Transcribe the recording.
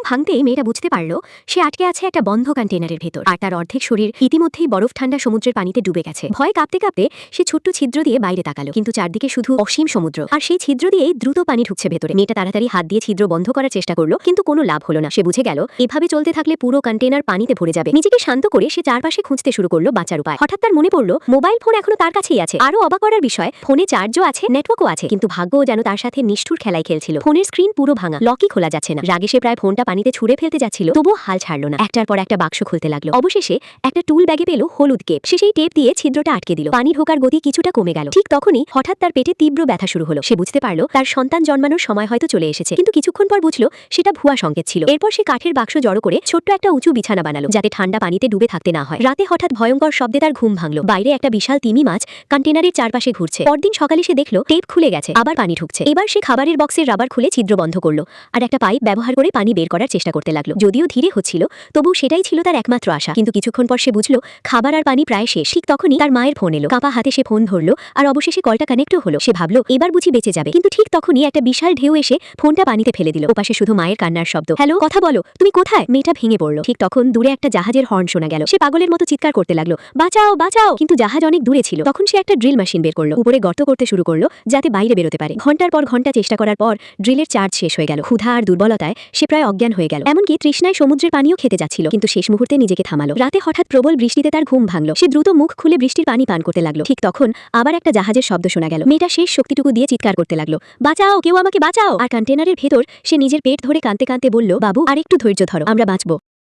ভাঙতেই মেয়েটা বুঝতে পারল সে আটকে আছে একটা বন্ধ কন্টেনারের ভেতর, আর তার অর্ধেক শরীর ইতিমধ্যেই বরফ ঠান্ডা সমুদ্রের পানিতে ডুবে গেছে। ভয়ে কাঁপতে কাঁপতে সে ছোট্ট ছিদ্র দিয়ে বাইরে তাকালো, কিন্তু চারদিকে শুধু অসীম সমুদ্র, আর সেই ছিদ্র দিয়েই দ্রুত পানি ঢুকছে ভেতরে। মেয়েটা তাড়াতাড়ি হাত দিয়ে ছিদ্র বন্ধ করার চেষ্টা করলো, কিন্তু কোনো লাভ হলো না। সে বুঝে গেল এভাবে চলতে থাকলে পুরো কন্টেনার পানিতে ভরে যাবে। নিজেকে শান্ত করে সে চারপাশে খুঁজতে শুরু করলো বাঁচার উপায়। হঠাৎ তার মনে পড়লো মোবাইল ফোন এখনো তার কাছেই আছে। আরো অবাক করার বিষয়, ফোনে চার্জও আছে, নেটওয়ার্কও আছে, কিন্তু ভাগ্যও যেন তার সাথে নিষ্ঠুর খেলায় খেলছিল। ফোনের স্ক্রিন পুরো ভাঙা, লকই খোলা যাচ্ছে না। রাগে সে প্রায় ফোনটা পানিতে ছুঁড়ে ফেলতে যাচ্ছিল, তবুও হাল ছাড়লো না। একটার পর একটা বাক্স খুলতে লাগলো। অবশেষে একটা টুল ব্যাগে পেল হলুদ টেপ। সে সেই টেপ দিয়ে ছিদ্রটা আটকে দিল। পানি ঢোকার গতি কিছুটা কমে গেল। ঠিক তখনই হঠাৎ তার পেটে তীব্র ব্যথা শুরু হলো। সে বুঝতে পারলো তার সন্তান জন্মানোর সময় হয়তো চলে এসেছে, কিন্তু কিছুক্ষণ পর বুঝলো সেটা ভুয়া সংকেত ছিল। এরপর সে কাঠের বাক্স জড়ো করে ছোট্ট একটা উঁচু বিছানা বানালো, যাতে ঠান্ডা পানিতে ডুবে থাকতে না হয়। রাতে হঠাৎ ভয়ঙ্কর শব্দে তার ঘুম ভাঙলো। বাইরে একটা বিশাল তিমি মাছ কন্টেনারের চারপাশে ঘুরছে। পরদিন সকালে সে দেখলো টেপ খুলে গেছে, আবার পানি ঢুকছে। এবার সে খাবারের বক্সের রাবার খুলে ছিদ্র বন্ধ করলো, আর একটা পাইপ ব্যবহার করে পানি বের করার চেষ্টা করতে লাগলো। যদিও ধীরে হচ্ছিল, তবু সেটাই ছিল তার একমাত্র আশা। কিন্তু কিছুক্ষণ পর সে বুঝলো খাবার আর পানি প্রায় শেষ। ঠিক তখনই তার মায়ের ফোন এলো। কাঁপা হাতে সে ফোন ধরলো, আর অবশেষে কলটা কানেক্টও হলো। সে ভাবলো এবার বুঝি বেঁচে যাবে, কিন্তু ঠিক তখনই একটা বিশাল ঢেউ এসে ফোনটা পানিতে ফেলে দিল। ওপাশে শুধু মায়ের কান্নার শব্দ। হ্যালো, কথা বলো, তুমি কোথায়? মেয়েটা ভেঙে পড়লো। ঠিক তখন দূরে একটা জাহাজের হর্ন শোনা গেল। সে পাগলের মতো চিৎকার করতে লাগলো, বাঁচাও বাঁচাও! কিন্তু জাহাজ অনেক দূরে ছিল। তখন সে একটা ড্রিল মেশিন বের করলো, উপরে গর্ত করতে শুরু করলো যাতে বাইরে বেরোতে পারে। ঘন্টার পর ঘন্টা চেষ্টা করার পর ড্রিলের চার্জ শেষ হয়ে গেল। ক্ষুধা আর দুর্বলতায় সে প্রায় অজ্ঞান হয়ে গেল। এমনকি তৃষ্ণায় সমুদ্রের পানিও খেতে যাচ্ছিল, কিন্তু শেষ মুহূর্তে নিজেকে থামালো। রাতে হঠাৎ প্রবল বৃষ্টিতে তার ঘুম ভাঙলো। সে দ্রুত মুখ খুলে বৃষ্টির পানি পান করতে লাগলো। ঠিক তখন আবার একটা জাহাজের শব্দ শোনা গেল। মেয়েটা শেষ শক্তিটুকু দিয়ে চিৎকার করতে লাগলো, বাঁচাও, কেউ আমাকে বাঁচাও! আর কন্টেনারের ভেতর সে নিজের পেট ধরে কাঁদতে কাঁদতে বলল, বাবু, আর একটু ধৈর্য ধরো, আমরা বাঁচবো।